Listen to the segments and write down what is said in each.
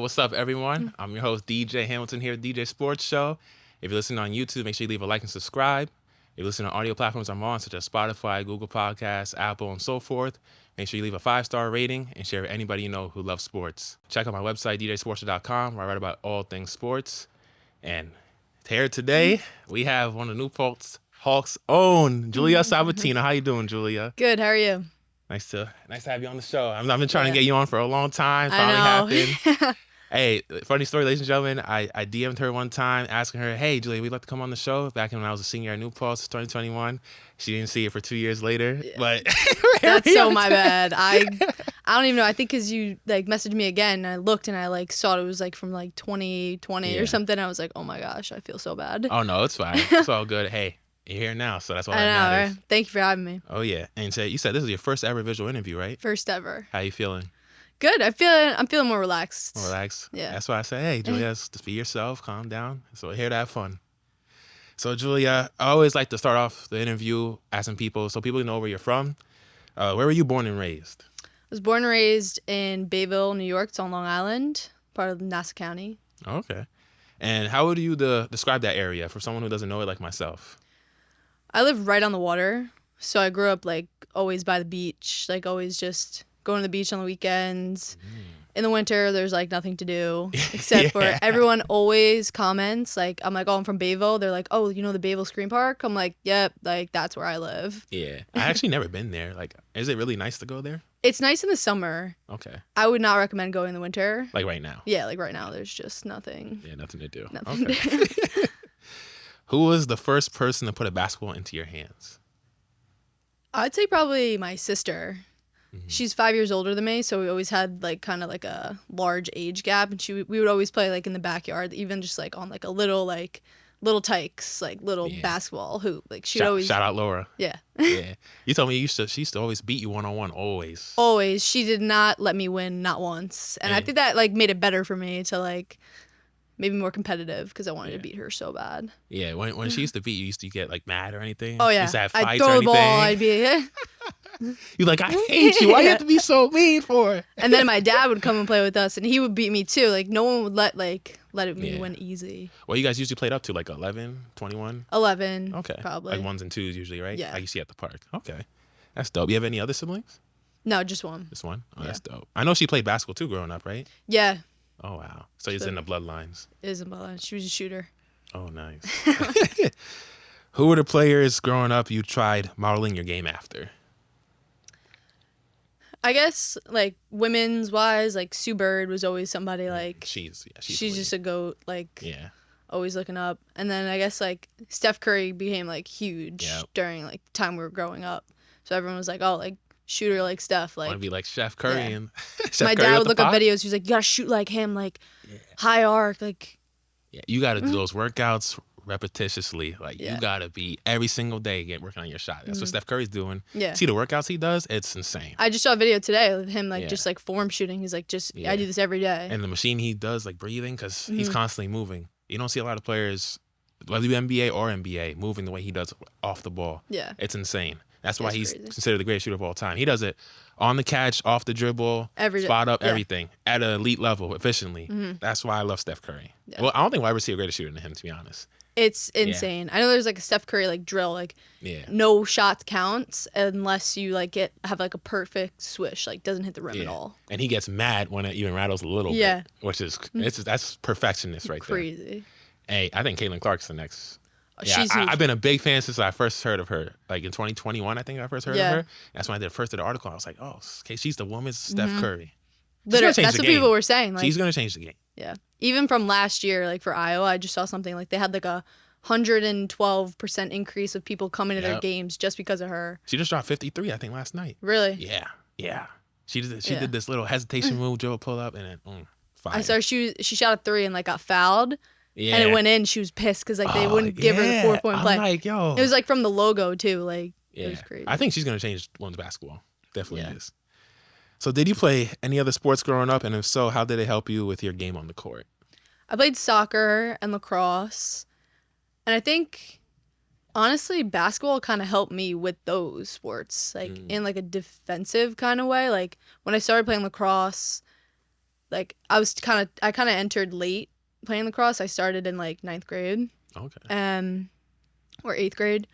what's up, everyone? I'm your host, DJ Hamilton here at DJ Sports Show. If you're listening on YouTube, make sure you leave a like and subscribe. If you're listening on audio platforms I'm on, such as Spotify, Google Podcasts, Apple, and so forth, make sure you leave a 5-star rating and share with anybody you know who loves sports. Check out my website, djsportshow.com, where I write about all things sports. And here today, we have one of New Paltz Hawks' own, Julia Sabatino. How you doing, Julia? Good. How are you? Nice to have you on the show. I've been trying to get you on for a long time. Finally happened. Hey, funny story, ladies and gentlemen. I DM'd her one time asking her, hey, Julia, we'd like to come on the show. Back when I was a senior at New Paltz, 2021. She didn't see it for 2 years later. Yeah. But that's so my bad. I don't even know. I think because you messaged me again, and I looked and I saw it was from 2020 or something. I was like, oh my gosh, I feel so bad. Oh no, it's fine. It's all good. Hey, you're here now, so that's all that matters. Right? Thank you for having me. Oh yeah, and you said this is your first ever visual interview, right? First ever. How you feeling? Good. I'm feeling more relaxed. More relaxed? Yeah. That's why I said, hey, Julia, just be yourself, calm down. So we're here to have fun. So Julia, I always like to start off the interview asking people, so people know where you're from. Where were you born and raised? I was born and raised in Bayville, New York. It's on Long Island, part of All-Nassau County. Okay. And how would you describe that area for someone who doesn't know it like myself? I live right on the water, so I grew up always by the beach, always just going to the beach on the weekends. In the winter, there's nothing to do except for everyone always comments I'm like, oh, I'm from Bayville. They're like, oh, you know the Bayville Screen Park? I'm like, yep, that's where I live. Yeah, I actually never been there. Is it really nice to go there? It's nice in the summer. Okay. I would not recommend going in the winter. Right now. Yeah, right now there's just nothing. Yeah, nothing to do. Nothing to do. Who was the first person to put a basketball into your hands? I'd say probably my sister. Mm-hmm. She's 5 years older than me, so we always had kind of a large age gap, and we would always play in the backyard, even just on a little tykes, little basketball hoop. She'd always shout out Laura. Yeah. Yeah. You told me she used to always beat you 1-on-1 always. Always. She did not let me win, not once, and I think that made it better for me to maybe more competitive because I wanted to beat her so bad. Yeah, when she used to beat you, used to get mad or anything? Oh yeah, used to have fights I'd throw or the ball. I'd be You're like, I hate you. Why you have to be so mean for? And then my dad would come and play with us, and he would beat me too. No one would let me win easy. Well, you guys usually played up to 11, 21? 11. Okay. Probably. 1s and 2s usually, right? Yeah. Like you see at the park. Okay. That's dope. You have any other siblings? No, just one. Just one? Oh, that's dope. I know she played basketball too growing up, right? Yeah. Oh, wow. So it's in the bloodlines. It is in the bloodlines. She was a shooter. Oh, nice. Who were the players growing up you tried modeling your game after? I guess women's wise, Sue Bird was always somebody she's just a goat, always looking up. And then I guess Steph Curry became huge during the time we were growing up. So everyone was oh, shooter like Steph, want to be like Steph Curry. Yeah. And my dad would look up videos. He was like, you gotta shoot like him, high arc, Yeah, you gotta do those workouts repetitiously. You gotta be every single day working on your shot. That's what Steph Curry's doing. Yeah. See the workouts he does? It's insane. I just saw a video today of him just form shooting. He's I do this every day. And the machine he does breathing because he's constantly moving. You don't see a lot of players, whether you NBA or NBA, moving the way he does off the ball. Yeah. It's insane. That's why he's crazy. Considered the greatest shooter of all time. He does it on the catch, off the dribble, spot up, everything at an elite level, efficiently. Mm-hmm. That's why I love Steph Curry. Yeah. Well, I don't think we'll ever see a greater shooter than him, to be honest. It's insane. I know there's a Steph Curry drill, no shots counts unless you have a perfect swish, doesn't hit the rim at all. And he gets mad when it even rattles a little bit, which is that's perfectionist right there. Crazy. Hey, I think Caitlin Clark's the next. Yeah, I've been a big fan since I first heard of her. In 2021, I think I first heard of her. That's when I did the article. I was like, oh, okay, she's the woman's Steph Curry. Literally, that's what people were saying. She's going to change the game. Yeah. Even from last year, for Iowa, I just saw something they had a 112% increase of people coming to their games just because of her. She just dropped 53, I think, last night. Really? Yeah. Yeah. She did this little hesitation move, dribble pull up, and then fire. I saw she shot a 3 and got fouled. Yeah. And it went in. She was pissed because they wouldn't give her the 4-point play. I'm like, yo. It was from the logo too. It was crazy. I think she's gonna change women's basketball. Definitely is. So did you play any other sports growing up? And if so, how did it help you with your game on the court? I played soccer and lacrosse. And I think honestly, basketball kind of helped me with those sports, in a defensive kind of way. When I started playing lacrosse, like I kind of entered late playing lacrosse. I started in like 9th grade. Okay. Or 8th grade.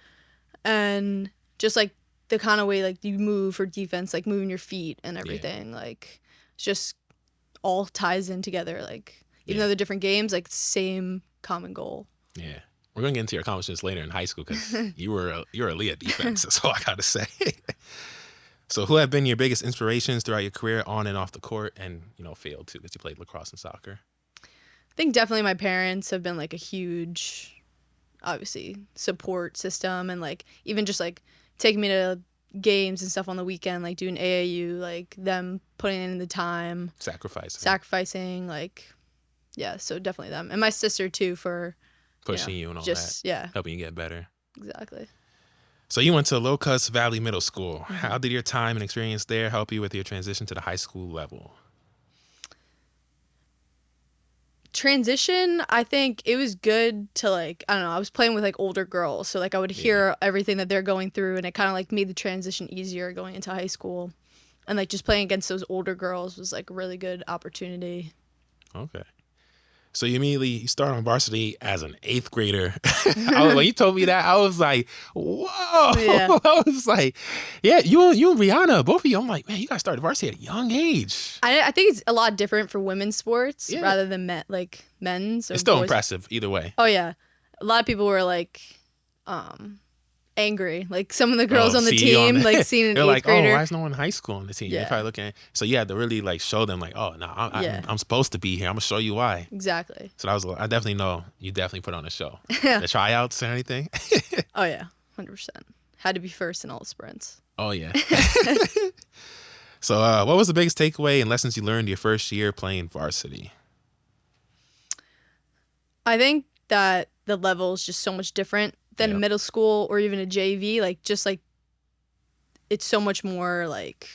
And just like the kind of way like you move for defense, like moving your feet and everything, like it's just all ties in together. Like even though they're different games, like same common goal. Yeah. We're going to get into your accomplishments later in high school because you're elite at defense. That's all I got to say. So who have been your biggest inspirations throughout your career on and off the court and, field too because you played lacrosse and soccer? I think definitely my parents have been like a huge, obviously, support system, and like even just like taking me to games and stuff on the weekend, like doing AAU, like them putting in the time. Sacrificing, like, yeah, so definitely them. And my sister too for pushing you and all just, that. Yeah. Helping you get better. Exactly. So you went to Locust Valley Middle School. Mm-hmm. How did your time and experience there help you with your transition to the high school level? Transition, I think it was good to like, I don't know, I was playing with like older girls. So like I would hear everything that they're going through, and it kind of like made the transition easier going into high school. And like just playing against those older girls was like a really good opportunity. Okay. So you start on varsity as an 8th grader. When you told me that, I was like, whoa. Yeah. I was like, yeah, you and Rihanna, both of you. I'm like, man, you guys started varsity at a young age. I think it's a lot different for women's sports rather than men's. Or it's still boys. Impressive either way. Oh, yeah. A lot of people were like angry. Like some of the girls on the team, like seeing an 8th grader. They're like, why is no one in high school on the team? Yeah. They're probably looking. So you had to really like show them like, oh, no, I'm supposed to be here. I'm going to show you why. Exactly. So I definitely know you definitely put on a show. The tryouts or anything? Oh, yeah. 100%. Had to be first in all the sprints. Oh, yeah. So what was the biggest takeaway and lessons you learned your first year playing varsity? I think that the level is just so much different than a middle school or even a JV. Like, just like, it's so much more like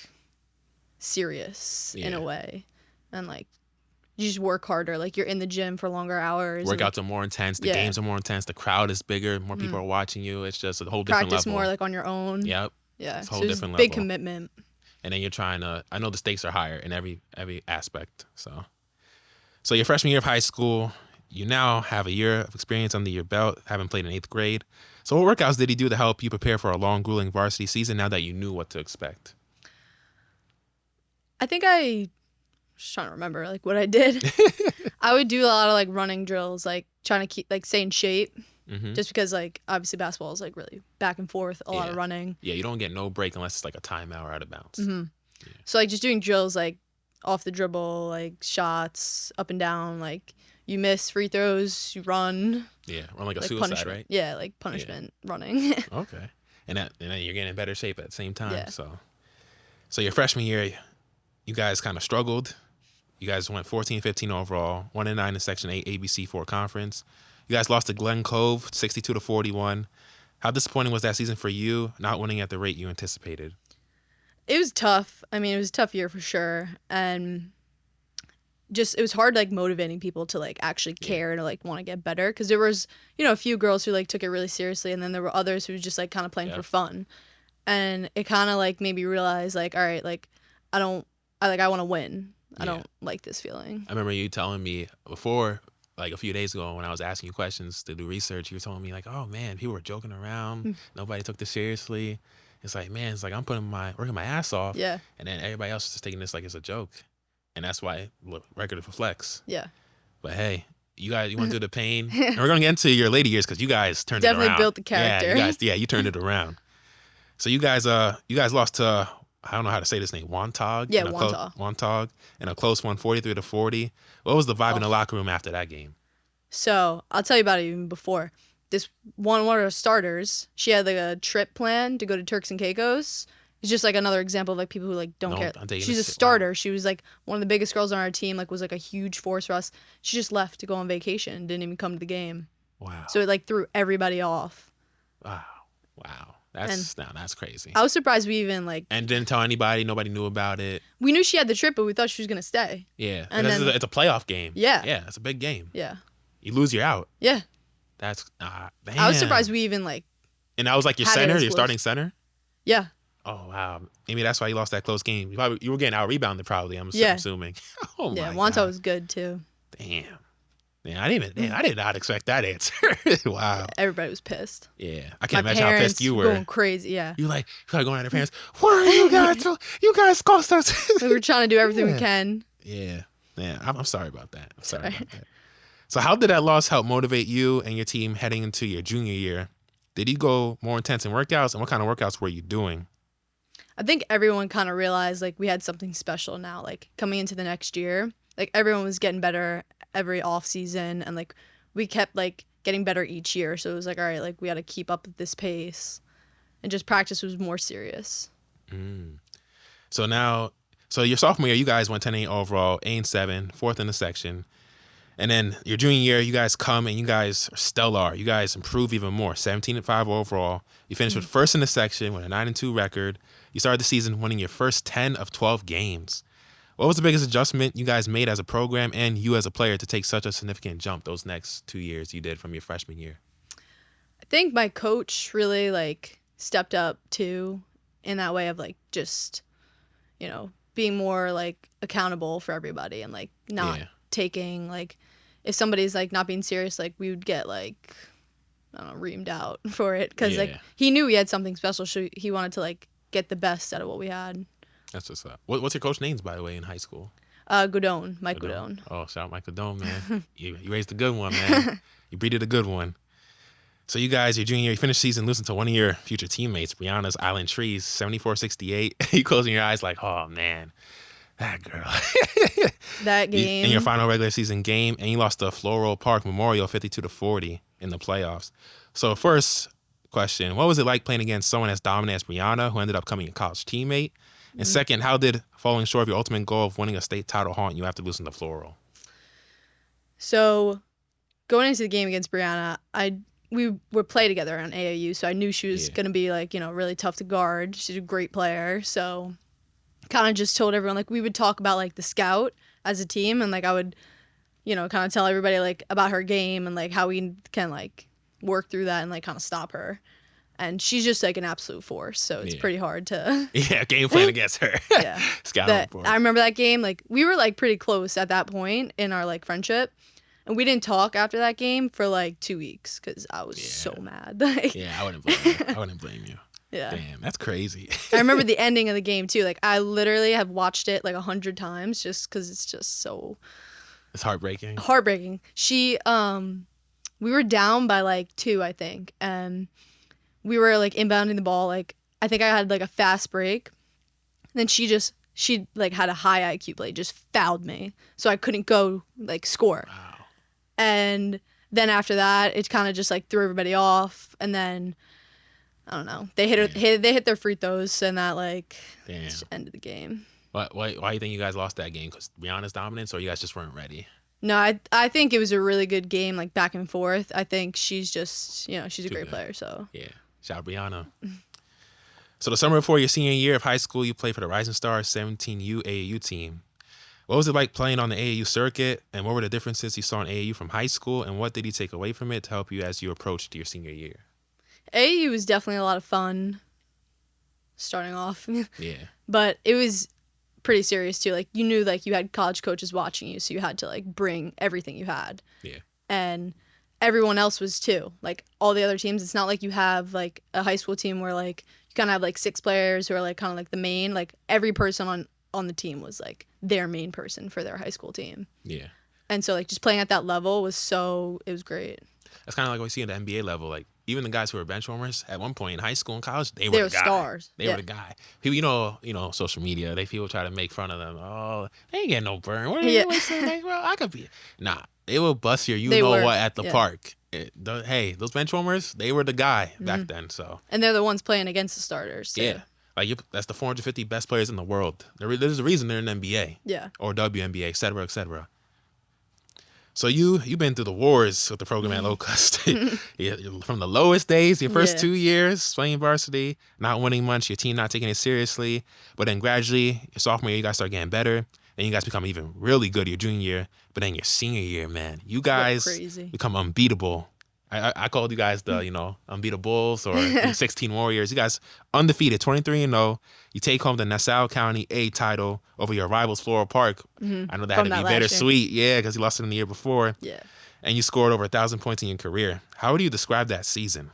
serious in a way. And like, you just work harder. Like, you're in the gym for longer hours. Workouts are more intense. The games are more intense. The crowd is bigger. More people are watching you. It's just a whole different level. Practice more like on your own. Yep. Yeah. It's a whole different level. Big commitment. And then you're trying to, I know the stakes are higher in every aspect. So your freshman year of high school, you now have a year of experience under your belt, having played in 8th grade. So what workouts did he do to help you prepare for a long, grueling varsity season now that you knew what to expect? I think I was trying to remember like what I did. I would do a lot of like running drills, like trying to keep like stay in shape. Mm-hmm. Just because like obviously basketball is like really back and forth, a lot of running. Yeah, you don't get no break unless it's like a timeout or out of bounds. Mm-hmm. Yeah. So like just doing drills like off the dribble, like shots up and down, like you miss free throws, you run. Yeah, run like a suicide, punishment. right? Yeah, like punishment running. Okay. And then you're getting in better shape at the same time. Yeah. So your freshman year, you guys kind of struggled. You guys went 14-15 overall, 1-9 in Section 8 ABC 4 conference. You guys lost to Glen Cove 62-41. How disappointing was that season for you, not winning at the rate you anticipated? It was tough. I mean, it was a tough year for sure. And just, it was hard, like, motivating people to, like, actually care and, like, want to get better. Because there was, a few girls who, like, took it really seriously. And then there were others who were just, like, kind of playing for fun. And it kind of, like, made me realize, like, all right, like, I want to win. I don't like this feeling. I remember you telling me before, like a few days ago when I was asking you questions to do research, you were telling me like, oh man, people were joking around. Nobody took this seriously. It's like, man, it's like I'm working my ass off. Yeah. And then everybody else is just taking this like it's a joke. And that's why record reflects. Yeah. But hey, you went through the pain. And we're going to get into your later years because you guys turned it around. Definitely built the character. You turned it around. So you guys lost to, I don't know how to say this name, Wantagh? Yeah, Wantagh. In a close one, 43-40. What was the vibe in the locker room after that game? So I'll tell you about it even before. This one of our starters, she had like a trip plan to go to Turks and Caicos. It's just like another example of like people who like don't care. She's a starter. Wow. She was like one of the biggest girls on our team, like was like a huge force for us. She just left to go on vacation and didn't even come to the game. Wow. So it like threw everybody off. Wow. That's crazy. I was surprised we even like... And didn't tell anybody. Nobody knew about it. We knew she had the trip, but we thought she was going to stay. Yeah. And it's a playoff game. Yeah. Yeah, it's a big game. Yeah. You lose, you're out. Yeah. That's... damn. I was surprised we even like... And that was like your center? Your starting center? Yeah. Oh wow, maybe that's why you lost that close game. You were getting out rebounded probably. I'm Yeah. assuming. Oh my Yeah, God. Wonto was good too. Damn. Man, I did not expect that answer. Wow. Everybody was pissed. Yeah, I My can't imagine how parents pissed you were were. going crazy. Yeah, You like going at their parents. What are you guys? You guys cost us. we were trying to do everything Yeah. we can. Yeah. I'm sorry about that. I'm sorry about that. So how did that loss help motivate you and your team heading into your junior year? Did you go more intense in workouts, and what kind of workouts were you doing? I think everyone kind of realized like we had something special now. Like coming into the next year, like everyone was getting better every off season, and like we kept like getting better each year. So it was like, all right, like we got to keep up at this pace, and just practice was more serious. So your sophomore year, you guys went 10-8 overall, 8-7, fourth in the section. And then your junior year, you guys come and you guys are stellar. You guys improve even more, 17-5 overall. You finished with first in the section with a 9-2 record. You started the season winning your first 10 of 12 games. What was the biggest adjustment you guys made as a program and you as a player to take such a significant jump those next 2 years you did from your freshman year? I think my coach really like stepped up too in that way of like just, being more like accountable for everybody and like not taking like if somebody's like not being serious, like we would get like, I don't know, reamed out for it because like he knew we had something special. So he wanted to like get the best out of what we had. That's what's up. What's your coach names, by the way, in high school? Godone, Mike Godone. Oh, shout out Mike Godone, man. you raised a good one, man. You breeded a good one. So you guys, your junior year, you finished the season losing to one of your future teammates, Brianna's Island Trees, 74-68. You closing your eyes like, oh, man, that girl. That game. In your final regular season game, and you lost to Floral Park Memorial 52-40 in the playoffs. So first question, what was it like playing against someone as dominant as Brianna, who ended up becoming a college teammate? And second, how did falling short of your ultimate goal of winning a state title haunt you after losing to Floral? So going into the game against Brianna, we were play together on AAU, so I knew she was going to be like, really tough to guard. She's a great player. So kind of just told everyone, like we would talk about like the scout as a team, and like I would, kind of tell everybody like about her game and like how we can like work through that and like kind of stop her. And she's just like an absolute force, so it's pretty hard to game plan against her. Scouting for her. I remember that game, like we were like pretty close at that point in our like friendship, and we didn't talk after that game for like 2 weeks because I was so mad. Like, I wouldn't blame you. I wouldn't blame you. Yeah. Damn, that's crazy. I remember the ending of the game too. Like I literally have watched it like 100 times just because it's just so. It's heartbreaking. Heartbreaking. She we were down by like 2, I think, and we were like inbounding the ball. Like I think I had like a fast break. Then she like had a high IQ play, just fouled me, so I couldn't go like score. Wow. And then after that, it kind of just like threw everybody off. And then I don't know, they hit their free throws, and that like just ended the game. Why do you think you guys lost that game? Because Brianna's dominance, or you guys just weren't ready? No, I think it was a really good game, like back and forth. I think she's just she's a great player. So shout out Brianna. So the summer before your senior year of high school, you played for the Rising Stars 17U AAU team. What was it like playing on the AAU circuit, and what were the differences you saw in AAU from high school, and what did you take away from it to help you as you approached your senior year? AAU was definitely a lot of fun starting off. But it was pretty serious too. Like you knew like you had college coaches watching you, so you had to like bring everything you had. And everyone else was too. Like all the other teams, it's not like you have like a high school team where like you kind of have like 6 players who are like kind of like the main. Like every person on the team was like their main person for their high school team. And so like just playing at that level it was great. That's kind of like what we see at the NBA level. Like even the guys who were bench warmers at one point in high school and college, they were the guy. Stars. They were the guy. People, social media, people try to make fun of them. Oh, they ain't getting no burn. What are you wasting? Like, well, I could be. Nah, they will bust your what at the park. Hey, those bench warmers, they were the guy back then. So. And they're the ones playing against the starters. Too. Like that's the 450 best players in the world. There's a reason they're in the NBA. Or WNBA, et cetera, et cetera. So you've been through the wars with the program at Locust. From the lowest days, your first 2 years playing varsity, not winning much, your team not taking it seriously. But then gradually, your sophomore year, you guys start getting better. And you guys become even really good your junior year. But then your senior year, man, you guys become unbeatable I called you guys the, unbeatable Bulls or 16 Warriors. You guys undefeated, 23-0. You take home the Nassau County A title over your rivals, Floral Park. I know that had to be bittersweet. Yeah, because you lost it in the year before. Yeah. And you scored over 1,000 points in your career. How would you describe that season?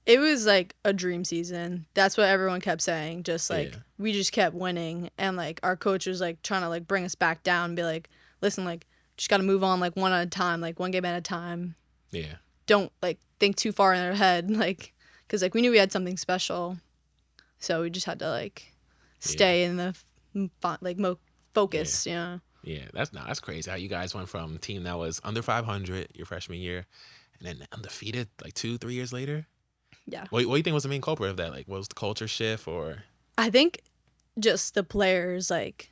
It was like a dream season. That's what everyone kept saying. Just like we just kept winning, and like our coach was like trying to like bring us back down and be like, listen, like just got to move on like one at a time, like one game at a time. Yeah. Don't like think too far in our head, like because like we knew we had something special, so we just had to like stay in the focus. Yeah, that's crazy how you guys went from a team that was under 500 your freshman year, and then undefeated like 2-3 years later. Yeah. What do you think was the main culprit of that? Like, what was the culture shift, or? I think just the players, like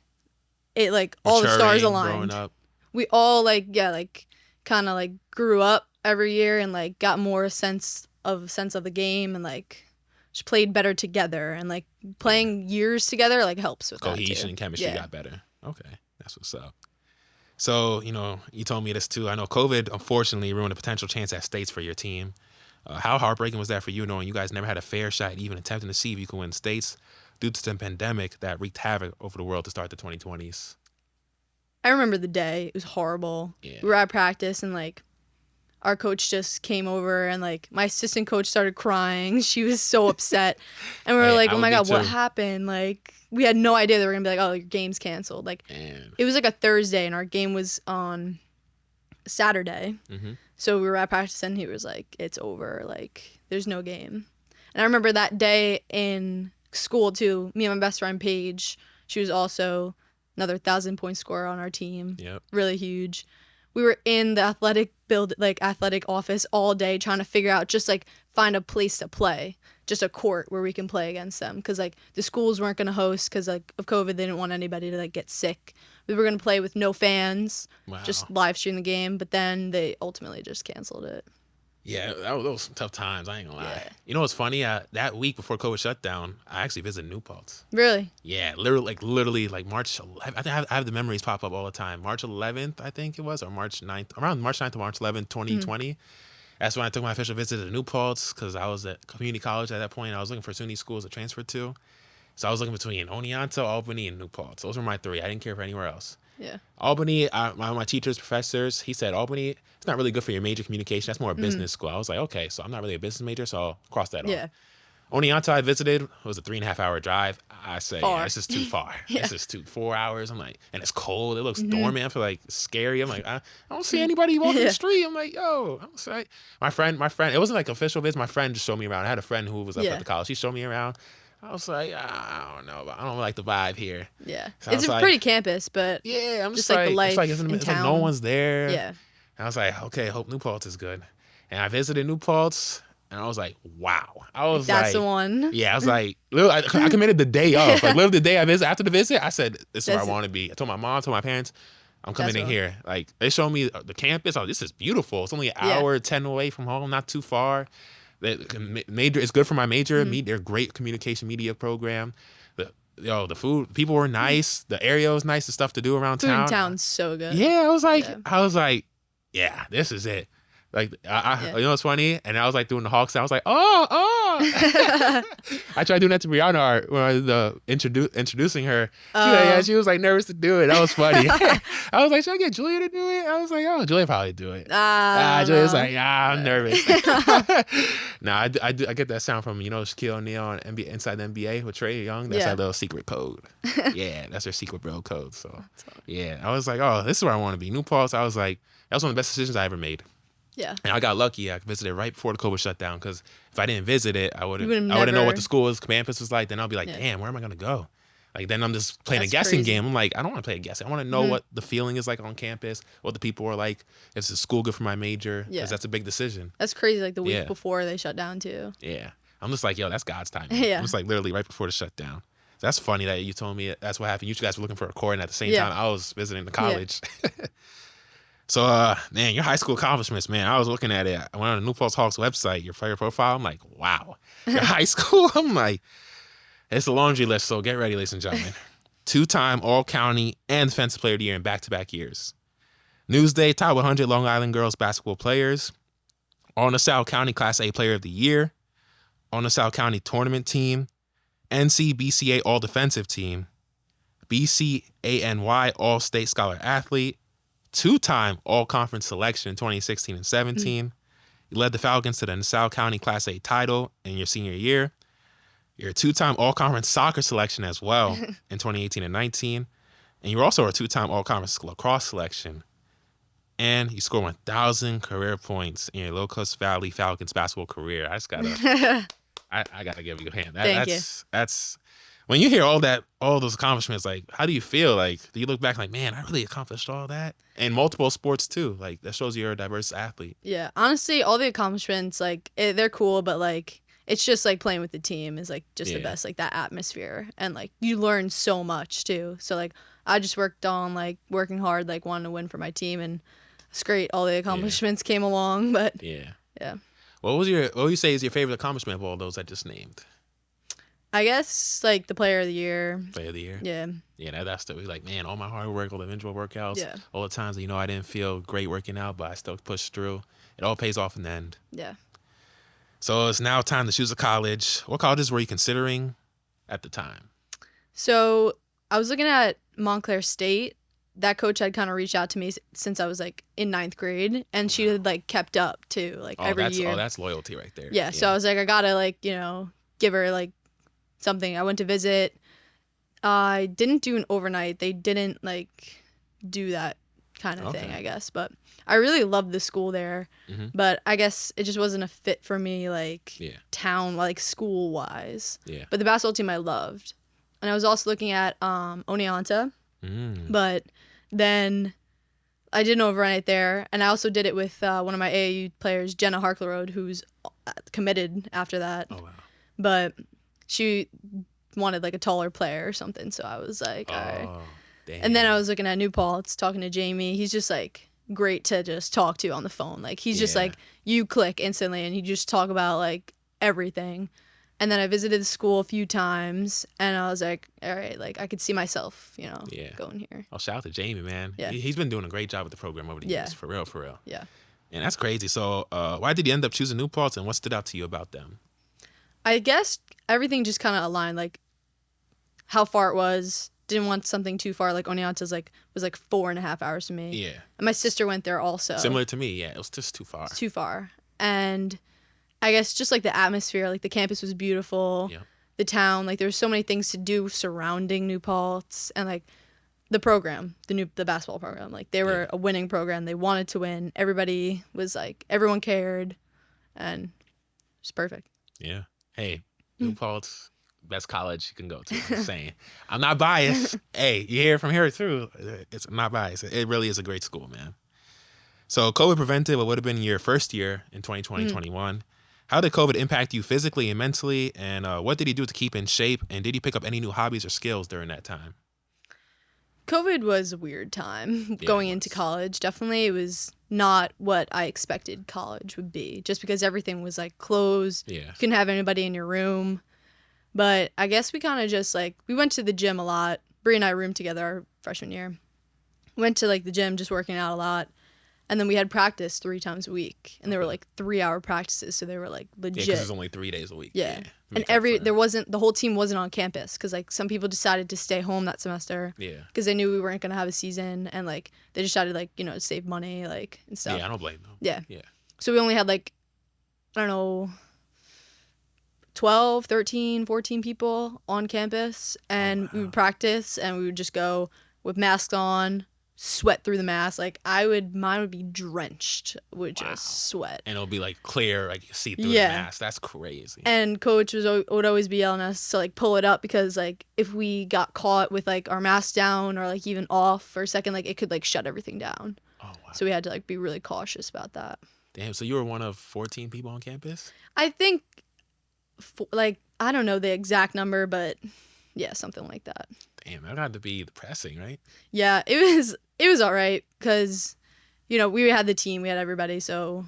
it, like all the stars aligned. Growing up. We all kind of like grew up every year and like got more sense of the game and like just played better together, and like playing years together like helps with cohesion and chemistry got better. Okay, that's what's up. So you told me this too. I know COVID unfortunately ruined a potential chance at states for your team. How heartbreaking was that for you, knowing you guys never had a fair shot at even attempting to see if you could win states due to the pandemic that wreaked havoc over the world to start the 2020s? I remember the day. It was horrible. Yeah. We were at practice, and like our coach just came over, and like my assistant coach started crying. She was so upset. And we were like, oh my God, what happened? Like we had no idea they were going to be like, oh, your game's canceled. Like it was like a Thursday, and our game was on Saturday. Mm-hmm. So we were at practice, and he was like, it's over. Like, there's no game. And I remember that day in school, too, me and my best friend, Paige, she was also another 1,000-point scorer on our team. Yep. Really huge. We were in the athletic office all day trying to figure out, just, like, find a place to play. Just a court where we can play against them. Because, like, the schools weren't going to host because, like, of COVID. They didn't want anybody to, like, get sick. We were going to play with no fans, just live stream the game, but then they ultimately just canceled it. Yeah, that was some tough times. I ain't gonna lie. Yeah. You know what's funny? That week before COVID shut down, I actually visited New Paltz. Really? Yeah, literally March 11th. I think I have the memories pop up all the time. March 11th, I think it was, or March 9th, around March 9th or March 11th, 2020. Mm-hmm. That's when I took my official visit to New Paltz because I was at community college at that point. I was looking for SUNY schools to transfer to. So I was looking between Oneonta, Albany, and New Paltz. Those were my three. I didn't care for anywhere else. Yeah. Albany, my teachers, professors, he said, Albany, it's not really good for your major communication. That's more a business school. I was like, okay, so I'm not really a business major, so I'll cross that off. Oneonta I visited, it was a 3.5-hour drive. I say, this is too far. This is 4 hours. I'm like, and it's cold. It looks dormant. I feel like scary. I'm like, I don't see anybody walking the street. I'm like, yo, I'm sorry. My friend, it wasn't like official visit. My friend just showed me around. I had a friend who was up at the college. He showed me around. I was like, I don't know, but I don't like the vibe here. Yeah, so it's a pretty campus, but I'm just like the life it's in like no one's there. Yeah, and I was like, okay, hope New Paltz is good. And I visited New Paltz, and I was like, wow. I was that's the one. Yeah, I was like, literally, I committed the day off. Like literally the day I visited. After the visit, I said, this is where I want to be. I told my mom, told my parents, I'm committing here. Like they showed me the campus. Oh, this is beautiful. It's only an hour 10 away from home, not too far. The major is good for my major. They're great communication media program. The food, people were nice. The area was nice. The stuff to do around town. Food in town's so good. Yeah, I was like, yeah, this is it. Like, you know what's funny? And I was like doing the Hawk sound. I was like, oh. I tried doing that to Brianna when I was introducing her. She was like nervous to do it. That was funny. I was like, should I get Julia to do it? I was like, oh, Julia probably do it. Julia's like, I'm nervous. I get that sound from, Shaquille O'Neal on Inside the NBA with Trae Young. That's our little secret code. Yeah, that's their secret bro code. So, yeah, I was like, oh, this is where I want to be. New Paltz, I was like, that was one of the best decisions I ever made. Yeah. And I got lucky. I visited right before the COVID shut down because if I didn't visit it, I wouldn't know what the school's campus was like. Then I'll be like, damn, where am I going to go? Like, then I'm just playing a guessing game. I'm like, I don't want to play a guessing. I want to know what the feeling is like on campus, what the people are like. Is the school good for my major? Because that's a big decision. That's crazy. Like the week before they shut down too. Yeah. I'm just like, yo, that's God's timing. Yeah. I'm just like literally right before the shutdown. So that's funny that you told me that's what happened. You guys were looking for a court, and at the same time, I was visiting the college. Yeah. So, man, your high school accomplishments, man, I was looking at it. I went on the New Paltz Hawks website, your player profile. I'm like, wow. Your high school? I'm like, it's a laundry list, so get ready, ladies and gentlemen. 2-time All-County and Defensive Player of the Year in back-to-back years. Newsday, top 100 Long Island girls basketball players. All-Nassau County Class A Player of the Year, All-Nassau County Tournament Team, NCBCA All-Defensive Team, BCANY All-State Scholar Athlete, 2-time All-Conference Selection in 2016 and 17. You led the Falcons to the Nassau County Class A title in your senior year. You're a 2-time All-Conference Soccer Selection as well in 2018 and 19. And you're also a 2-time All-Conference Lacrosse Selection. And you scored 1,000 career points in your Locust Valley Falcons basketball career. I just gotta, I gotta give you a hand. Thank you. That's when you hear all those accomplishments. Like, how do you feel? Like, do you look back like, man, I really accomplished all that? And multiple sports too. Like, that shows you're a diverse athlete. Yeah, honestly, all the accomplishments, like, they're cool, but, like, it's just, like, playing with the team is, like, just the best, like, that atmosphere. And, like, you learn so much, too. So, like, I just worked on, like, working hard, like, wanting to win for my team, and it's great. All the accomplishments came along, but, yeah. What would you say is your favorite accomplishment of all those I just named? I guess, like, the player of the year. Player of the year? Yeah. Yeah, that's the, like, man, all my hard work, all the individual workouts, Yeah. all the times, I didn't feel great working out, but I still pushed through. It all pays off in the end. Yeah. So it's now time to choose a college. What colleges were you considering at the time? So I was looking at Montclair State. That coach had kind of reached out to me since I was, like, in 9th grade, and she had, like, kept up, too, like, every year. Oh, that's loyalty right there. Yeah, so I was like, I gotta, like, give her, like, something. I went to visit. I didn't do an overnight. They didn't, like, do that kind of thing, I guess. But I really loved the school there. Mm-hmm. But I guess it just wasn't a fit for me, like, town, like, school-wise. Yeah. But the basketball team I loved. And I was also looking at Oneonta. But then I did an overnight there. And I also did it with one of my AAU players, Jenna Harklerode, who's committed after that. Oh, wow. But she wanted, like, a taller player or something, so I was like, all right. Damn. And then I was looking at New Paltz, talking to Jamie. He's just, like, great to just talk to on the phone. Like, he's just, like, you click instantly, and you just talk about, like, everything. And then I visited the school a few times, and I was like, all right, like, I could see myself, going here. Oh, shout out to Jamie, man. Yeah. He's been doing a great job with the program over the years, for real. Yeah. And that's crazy. So why did you end up choosing New Paltz, and what stood out to you about them? I guess everything just kind of aligned, like, how far it was. Didn't want something too far. Like, Oneonta's, like, was, like, 4.5 hours from me. Yeah. And my sister went there also. Similar to me, yeah. It was just too far. It's too far. And I guess just, like, the atmosphere, like, the campus was beautiful. Yeah. The town, like, there was so many things to do surrounding New Paltz. And, like, the program, the basketball program. Like, they were a winning program. They wanted to win. Everybody was, like, everyone cared. And it was perfect. Yeah. Hey, New Paltz, best college you can go to. I'm just saying. I'm not biased. Hey, you hear it from here too. I'm not biased. It really is a great school, man. So COVID prevented what would have been your first year in 2020-21. How did COVID impact you physically and mentally? And what did you do to keep in shape? And did you pick up any new hobbies or skills during that time? COVID was a weird time going into college. Definitely, it was not what I expected college would be, just because everything was, like, closed. Yeah. You couldn't have anybody in your room. But I guess we kind of just, like, we went to the gym a lot. Bree and I roomed together our freshman year. Went to, like, the gym, just working out a lot. And then we had practice 3 times a week. And they were, like, 3-hour practices, so they were, like, legit. Yeah, because it was only 3 days a week. Yeah. And the whole team wasn't on campus, because, like, some people decided to stay home that semester. Yeah. Because they knew we weren't going to have a season, and, like, they decided, like, to save money, like, and stuff. Yeah, I don't blame them. Yeah. Yeah. So we only had, like, I don't know, 12, 13, 14 people on campus, and we would practice, and we would just go with masks on, sweat through the mask. Like, mine would be drenched with just sweat. And it'll be, like, clear, like, you see through the mask. That's crazy. And coach would always be yelling at us to, like, pull it up, because, like, if we got caught with, like, our mask down or, like, even off for a second, like, it could, like, shut everything down. Oh, wow. So we had to, like, be really cautious about that. Damn, so you were one of 14 people on campus? I think, like, I don't know the exact number, but yeah, something like that. Damn, that had to be depressing, right? Yeah, it was all right, because, we had the team, we had everybody, so.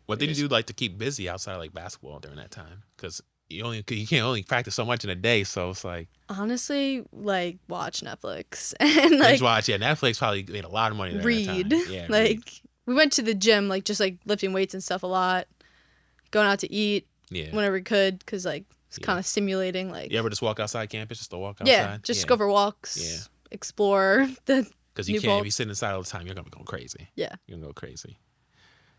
What did you do, like, to keep busy outside of, like, basketball during that time? Because you can't only practice so much in a day, so it's like. Honestly, like, watch Netflix and, like, binge watch. Yeah, Netflix probably made a lot of money during that time. Yeah, like, we went to the gym, like just like lifting weights and stuff a lot, going out to eat whenever we could, because like it's kind of simulating like. You ever just walk outside campus, just to walk outside? Yeah, just go for walks, explore the. Because you can't be sitting inside all the time. You're gonna go crazy. Yeah, you're gonna go crazy.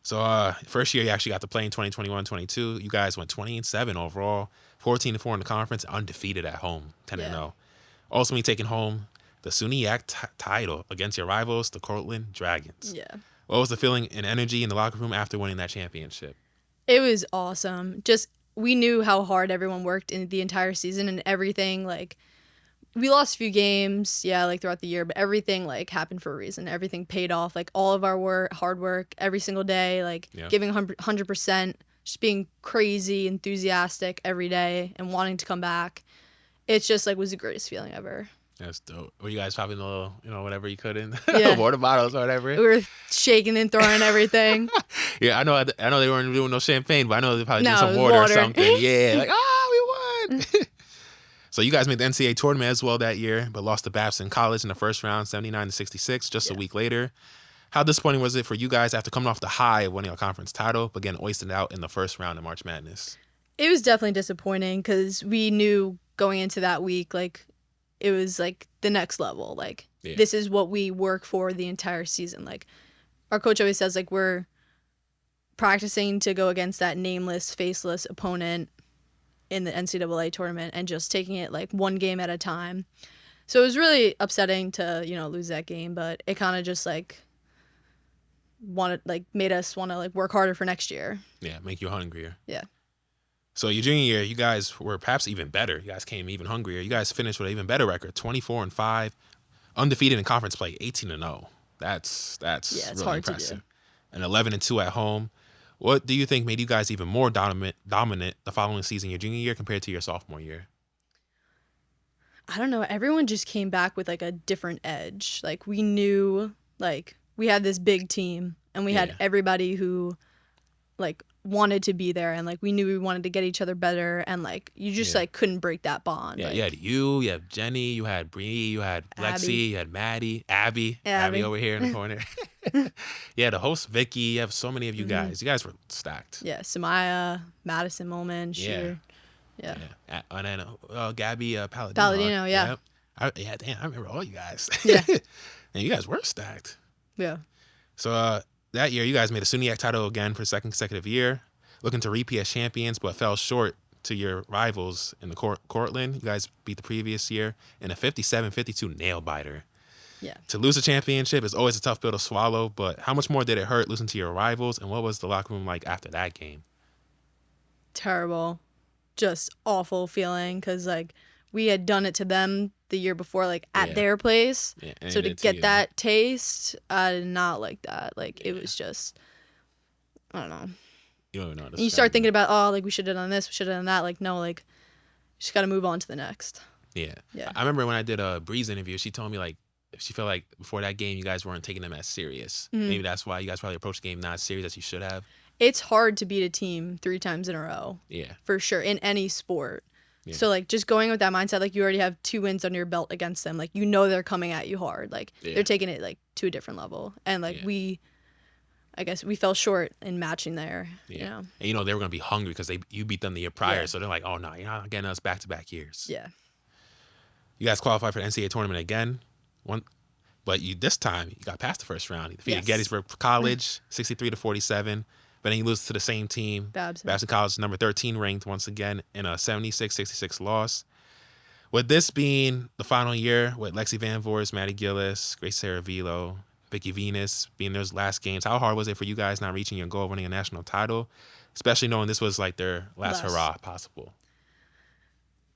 So first year you actually got to play in 2021-22. You guys went 20-7 overall, 14-4 in the conference, undefeated at home, 10-0. Ultimately taking home the SUNY title against your rivals, the Cortland Dragons. Yeah. What was the feeling and energy in the locker room after winning that championship? It was awesome. Just we knew how hard everyone worked in the entire season and everything. Like we lost a few games, like throughout the year, but everything like happened for a reason. Everything paid off. Like all of our hard work every single day, like giving 100%, just being crazy, enthusiastic every day and wanting to come back. It's just like was the greatest feeling ever. That's dope. Were you guys popping a little, whatever you could in water bottles or whatever? We were shaking and throwing everything. I know they weren't doing no champagne, but I know they probably did some water or something. Yeah, like we won. So you guys made the NCAA tournament as well that year, but lost to Babson College in the first round, 79-66, just a week later. How disappointing was it for you guys after coming off the high of winning a conference title, but getting oystered out in the first round of March Madness? It was definitely disappointing because we knew going into that week, like, it was, like, the next level. Like, this is what we work for the entire season. Like, our coach always says, like, we're practicing to go against that nameless, faceless opponent in the NCAA tournament and just taking it like one game at a time. So it was really upsetting to, lose that game, but it kind of just like made us want to like work harder for next year. Yeah, make you hungrier. Yeah. So your junior year, you guys were perhaps even better. You guys came even hungrier. You guys finished with an even better record, 24-5, undefeated in conference play, 18-0. That's really hard impressive. To do. And 11-2 at home. What do you think made you guys even more dominant the following season, your junior year, compared to your sophomore year? I don't know. Everyone just came back with like a different edge. Like we knew, like we had this big team, and we had everybody who, like, wanted to be there, and like we knew we wanted to get each other better, and like you just like couldn't break that bond. Yeah, like, you had Jenny, you had Bree, you had Lexi, you had Maddie, Abby over here in the corner. The host Vicky. You have so many of you guys. You guys were stacked. Yeah, Samaya, Madison Molman, Sheer. Yeah. And then Gabby Palladino. Palladino, yeah. Damn, I remember all you guys. Yeah. And you guys were stacked. Yeah. So that year, you guys made a SUNY title again for the second consecutive year, looking to repeat as champions, but fell short to your rivals in the Cortland. You guys beat the previous year in a 57-52 nail-biter. Yeah. To lose a championship is always a tough pill to swallow, but how much more did it hurt losing to your rivals, and what was the locker room like after that game? Terrible. Just awful feeling, because, like, we had done it to them the year before, like, at their place. Yeah, so to get that taste, I did not like that. Like, it was just, I don't know. You don't even know. You start thinking about, like, we should have done this, we should have done that. Like, no, like, you just got to move on to the next. Yeah. I remember when I did a Bree's interview, she told me, like, she felt like before that game, you guys weren't taking them as serious. Mm-hmm. Maybe that's why you guys probably approached the game not as serious as you should have. It's hard to beat a team 3 times in a row. Yeah. For sure, in any sport. Yeah. So, like, just going with that mindset, like, you already have 2 wins under your belt against them. Like, you know they're coming at you hard. Like, they're taking it, like, to a different level. And, like, I guess we fell short in matching there. Yeah. You know? And, they were going to be hungry because you beat them the year prior. Yeah. So they're like, oh, no, you're not getting us back-to-back years. Yeah. You guys qualified for the NCAA tournament again. But this time, you got past the first round. You defeated Gettysburg College, 63-47. But then you lose to the same team. Babson College, number 13 ranked once again in a 76-66 loss. With this being the final year with Lexi Van Voorst, Maddie Gillis, Grace Saravilo, Vicky Venus being those last games, how hard was it for you guys not reaching your goal of winning a national title, especially knowing this was like their last hurrah possible?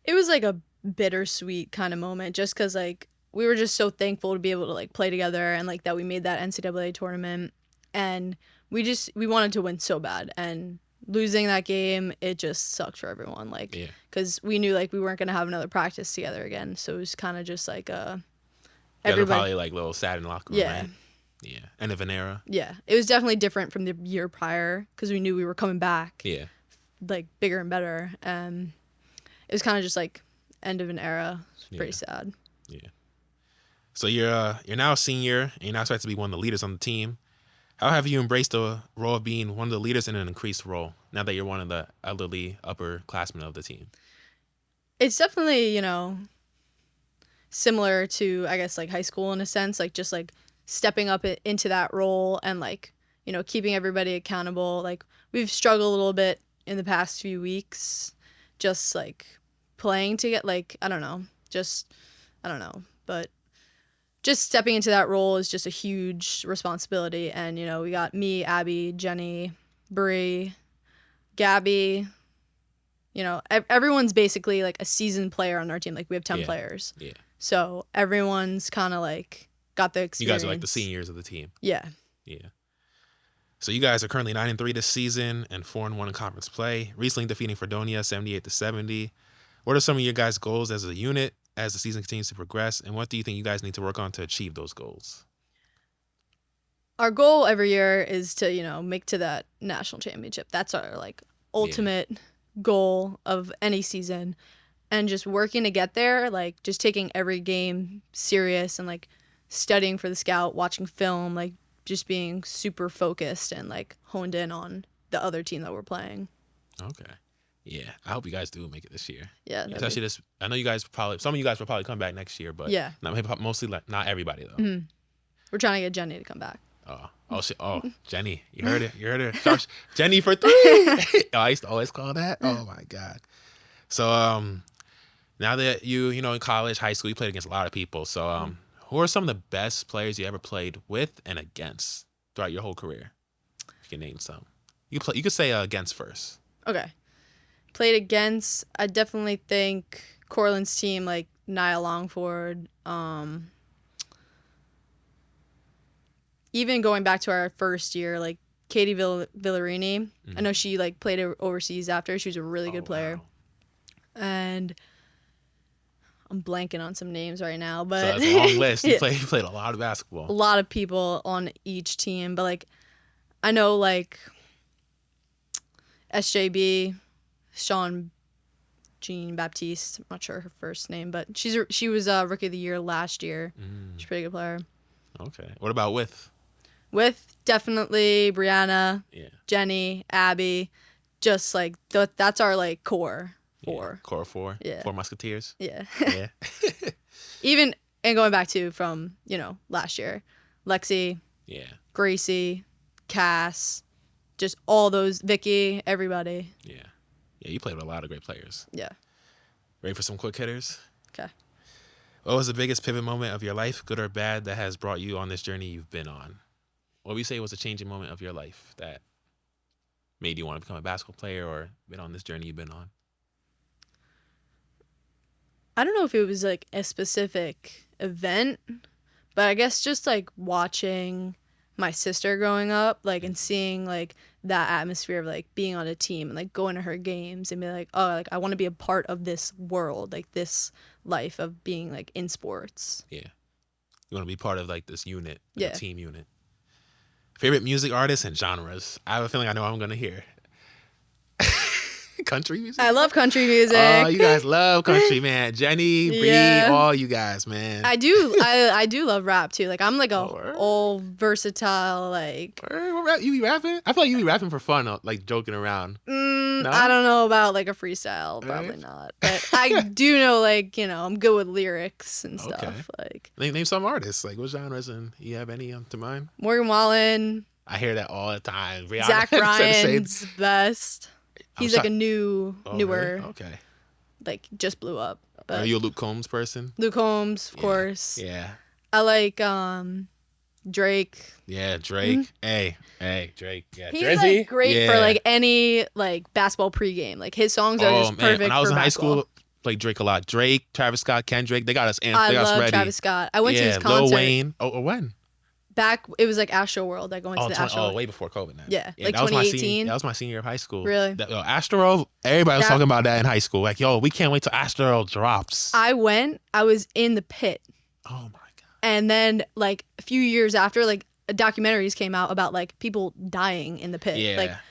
It was like a bittersweet kind of moment just because like we were just so thankful to be able to like play together and like that we made that NCAA tournament, and we wanted to win so bad, and losing that game, it just sucked for everyone. Like, because we knew like we weren't gonna have another practice together again, so it was kind of just like everybody probably like a little sad in the locker room, right? Yeah, end of an era. Yeah, it was definitely different from the year prior because we knew we were coming back. Yeah, like bigger and better, and it was kind of just like end of an era. It was pretty sad. Yeah. So you're now a senior, and you're now expected to be one of the leaders on the team. How have you embraced the role of being one of the leaders in an increased role now that you're one of the elderly upperclassmen of the team? It's definitely, similar to, I guess, like high school in a sense, like just like stepping up into that role and like, keeping everybody accountable. Like we've struggled a little bit in the past few weeks, just like playing to get like, I don't know, but just stepping into that role is just a huge responsibility. And, we got me, Abby, Jenny, Bree, Gabby, everyone's basically like a seasoned player on our team. Like we have 10 players. Yeah. So everyone's kind of like got the experience. You guys are like the seniors of the team. Yeah. Yeah. So you guys are currently 9-3 this season and 4-1 in conference play. Recently defeating Fredonia 78-70. What are some of your guys' goals as a unit as the season continues to progress, and what do you think you guys need to work on to achieve those goals? Our goal every year is to, make to that national championship. That's our like ultimate goal of any season, and just working to get there, like just taking every game serious and like studying for the scout, watching film, like just being super focused and like honed in on the other team that we're playing. Okay. Yeah, I hope you guys do make it this year. Yeah, especially this. I know you guys some of you guys will probably come back next year, but mostly like not everybody though. Mm-hmm. We're trying to get Jenny to come back. Oh, Jenny, you heard it. Jenny for 3. I used to always call that. Oh my God. So now that you in college, high school, you played against a lot of people. So who are some of the best players you ever played with and against throughout your whole career? If you can name some. You could say against first. Okay. Played against, I definitely think Cortland's team, like Nia Longford. Even going back to our first year, like Katie Villarini. Mm-hmm. I know she like played overseas after. She was a really good player. Wow. And I'm blanking on some names right now, but so that's a long list. You played a lot of basketball. A lot of people on each team, but like I know like SJB, Sean Jean Baptiste. I'm not sure her first name, but she was Rookie of the Year last year. She's a pretty good player. Okay. What about with? With definitely Brianna, Jenny, Abby, just like that's our like core four. Core 4. Yeah. 4 Musketeers. Yeah. Yeah. Even and going back to from last year, Lexi. Yeah. Gracie, Cass, just all those, Vicky, everybody. Yeah. Yeah, you played with a lot of great players. Yeah. Ready for some quick hitters? Okay. What was the biggest pivot moment of your life, good or bad, that has brought you on this journey you've been on? What would you say was a changing moment of your life that made you want to become a basketball player or been on this journey you've been on? I don't know if it was like a specific event, but I guess just like watching my sister growing up, like, and seeing like that atmosphere of like being on a team and like going to her games and be like, oh, like I want to be a part of this world, like this life of being like in sports. Yeah. You want to be part of like this unit, like a team unit. Favorite music artists and genres? I have a feeling I know what I'm going to hear. Country music? I love country music. Oh, you guys love country, man. Jenny, Bree, all you guys, man. I do love rap too. Like I'm like a old versatile like. You be rapping? I feel like you be rapping for fun, like joking around. No? I don't know about like a freestyle. Probably not. But I do know like I'm good with lyrics and stuff. Okay. Like name some artists. Like what genres and you have any to mind? Morgan Wallen. I hear that all the time. Rihanna, Zach Ryan's best. He's like a newer. Really? Okay. Like just blew up. But are you a Luke Combs person? Luke Combs, of course. Yeah. I like Drake. Yeah, Drake. Hey, Drake. Yeah, he's like great for like any like basketball pregame. Like his songs are just perfect. When I was in high school, played Drake a lot. Drake, Travis Scott, Kendrick. They got us amped. I love ready. Travis Scott. I went to his concert. Lil Wayne. Oh, when? Back, it was like Astro World. Like going to the Astro. Oh, way before COVID. Now. Yeah, like 2018. That was my senior year of high school. Really? Astro. Everybody was talking about that in high school. Like, yo, we can't wait till Astro drops. I went. I was in the pit. Oh my god. And then like a few years after, like documentaries came out about like people dying in the pit.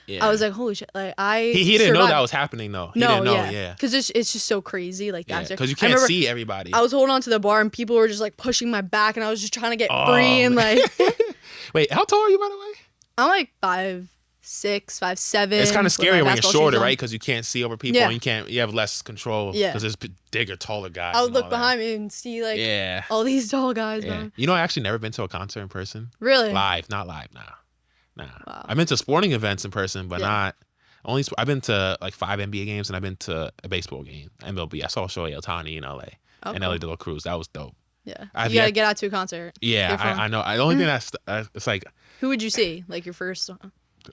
Yeah. I was like, holy shit! Like he didn't know that was happening though. He didn't know. Yeah. Because it's just so crazy. Like that. Because you can't see everybody. I was holding on to the bar and people were just like pushing my back, and I was just trying to get free and like. Wait, how tall are you, by the way? I'm like 5'6", 5'7". It's kind of with my scary when you're basketball shorter, shoes on. right? Because you can't see over people, Yeah. and you have less control. Yeah. Because there's bigger, taller guys. I would and all look that. behind me and see like Yeah. all these tall guys. Yeah. behind me. You know, I actually never been to a concert in person. Really? Live, not live. Nah. Wow. I've been to sporting events in person, but Yeah. not. I've been to like 5 NBA games, and I've been to a baseball game. MLB. I saw Shohei Ohtani in LA and cool. Ellie De La Cruz. That was dope. Yeah. I've You gotta yet- get out to a concert. Yeah, I know. The only thing that's it's like, Who would you see? Like your first?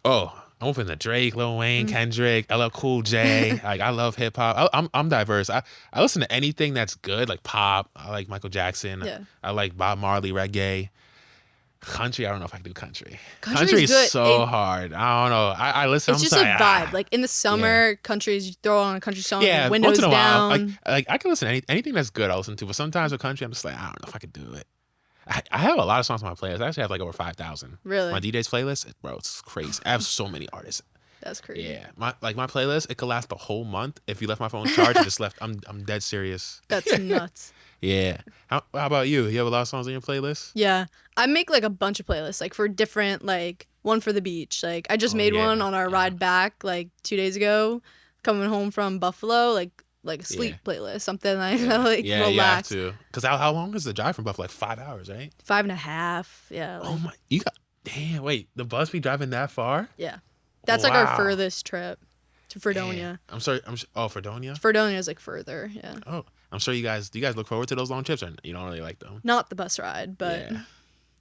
oh, I'm open to Drake, Lil Wayne, Kendrick, LL Cool J. Like I love hip hop. I'm diverse. I listen to anything that's good, like pop. I like Michael Jackson. Yeah. I like Bob Marley, reggae. Country, I don't know if I can do country. Country's Country is good. so hard. I don't know. I listen. It's I'm just like, a vibe. Like in the summer, countries you throw on a country song, yeah, windows once in a while. down. Like I can listen to anything that's good. I'll listen to. But sometimes with country, I'm just like, I don't know if I could do it. I have a lot of songs on my playlist. I actually have like over 5,000. Really? My DJ's playlist, bro, it's crazy. I have so many artists. That's crazy. Yeah, my playlist, it could last the whole month if you left my phone charged and just left. I'm dead serious. That's nuts. Yeah. How about you? You have a lot of songs on your playlist? Yeah. I make like a bunch of playlists, like for different, like one for the beach. Like I just made one on our ride back like 2 days ago, coming home from Buffalo, like a sleep playlist, something like like Yeah, relax. you have to. Because how long is the drive from Buffalo? Like 5 hours, right? 5.5. Yeah. Oh my, you got, damn, wait, the bus be driving that far? Yeah. That's like our Wow. furthest trip to Fredonia. I'm sorry, Fredonia? Fredonia is like further, yeah. Oh, I'm sure do you guys look forward to those long trips, or you don't really like them? Not the bus ride, but Yeah.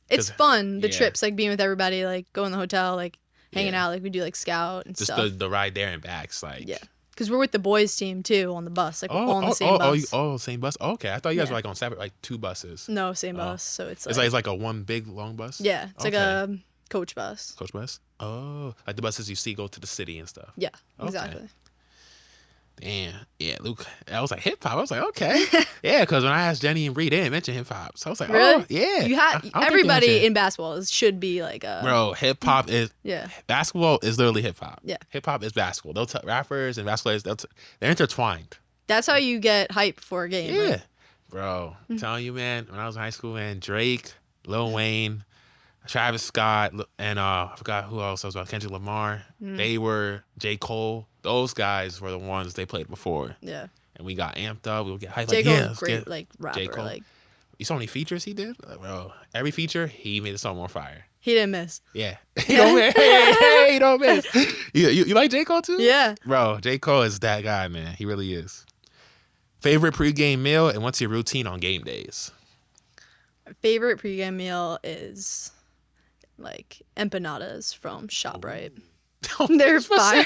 it's 'Cause- fun. The yeah. trips, like being with everybody, like going to the hotel, like hanging Yeah. out, like we do like scout and Just stuff. the ride there and back's like. Yeah. Because we're with the boys team too on the bus. Like we're all on the same bus. Same bus. Oh, okay, I thought you guys Yeah. were like on separate, like 2 buses. No, same bus. So it's like, It's like a one big long bus. yeah, it's like a coach bus. Coach bus. Oh, like the buses you see go to the city and stuff. Yeah, Okay. exactly. Damn. Yeah, Luke. I was like hip hop. I was like, okay. Yeah, because when I asked Jenny and Bree, they didn't mention hip hop. So I was like, Really? oh, yeah. You I had don't think they everybody mentioned- in basketball should be like a Bro, hip hop is yeah. basketball is literally hip hop. Yeah. Hip hop is basketball. Rappers and basketball players, they're intertwined. That's how you get hype for a game. Yeah. Right? Bro, I'm telling you, man, when I was in high school, man, Drake, Lil Wayne, Travis Scott, and I forgot who else I was about, Kendrick Lamar. They were J. Cole. Those guys were the ones they played before. Yeah. And we got amped up. We would get hyped. J. Like, Cole's yeah, a let's great get like rapper. J. Cole. Like You saw any features he did? Like, bro, every feature, he made the song more fire. he didn't miss. Yeah. You don't miss. Hey, you don't miss. You like J. Cole too? Yeah. Bro, J. Cole is that guy, man. He really is. Favorite pregame meal and what's your routine on game days? My favorite pregame meal is like empanadas from ShopRite. They're fire.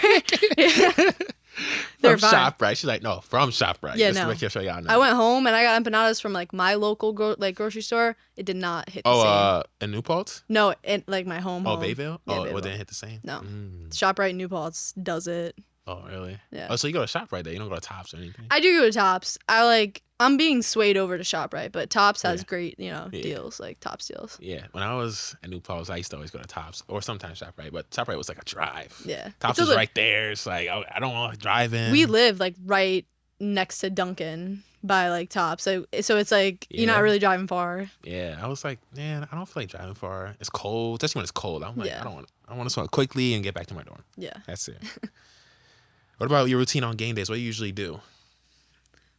They're From fire. ShopRite. She's like, no, from ShopRite. Yeah, Just to no. make sure y'all know. I went home and I got empanadas from like my local grocery store. It did not hit the same. In New Paltz? No, like my home. Oh, home. Bayville? Yeah, Oh, it Bayville. didn't hit the same? No. Mm. ShopRite New Paltz does it. Oh, really? Yeah. Oh, so you go to ShopRite there. You don't go to Tops or anything? I do go to Tops. I'm being swayed over to ShopRite, but Tops has great, deals, like Tops deals. Yeah. When I was in New Paltz, I used to always go to Tops or sometimes ShopRite, but ShopRite was like a drive. Yeah. Tops It's is a- right there. It's like, I don't want to drive in. We live like right next to Dunkin' by like Tops. So it's like you're Yeah. not really driving far. Yeah, I was like, man, I don't feel like driving far. It's cold, especially when it's cold. I'm like, Yeah. I want to swim quickly and get back to my dorm. Yeah. That's it. What about your routine on game days? What do you usually do?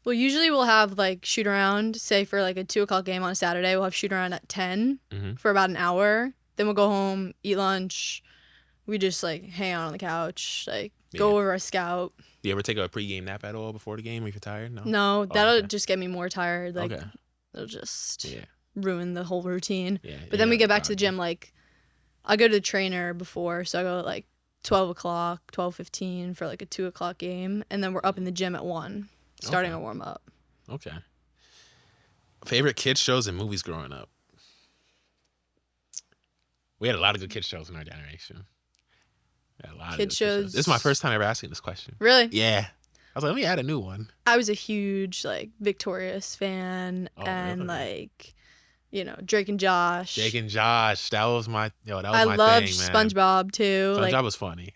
Well, usually we'll have like shoot around, say for like a 2:00 game on a Saturday, we'll have shoot around at 10 Mhm. for about an hour. Then we'll go home, eat lunch. We just like hang out on the couch, like go Yeah. over a scout. Do you ever take a pregame nap at all before the game if you're tired? No. No, that'll okay. just get me more tired. Like Okay. it'll just Yeah. ruin the whole routine. Yeah. But then we get back to the gym. Like I go to the trainer before, so I go at like 12 o'clock, 12:15 for like a 2:00 game, and then we're up in the gym at 1, starting Okay. a warm up. Okay. Favorite kids shows and movies growing up? We had a lot of good kids shows in our generation. We had a lot of Kid good shows. This is my first time ever asking this question. Really? Yeah. I was like, let me add a new one. I was a huge like Victorious fan, Oh, and really? like Drake and Josh. Jake and Josh. That was my I my loved thing, man. SpongeBob too. SpongeBob Like was funny.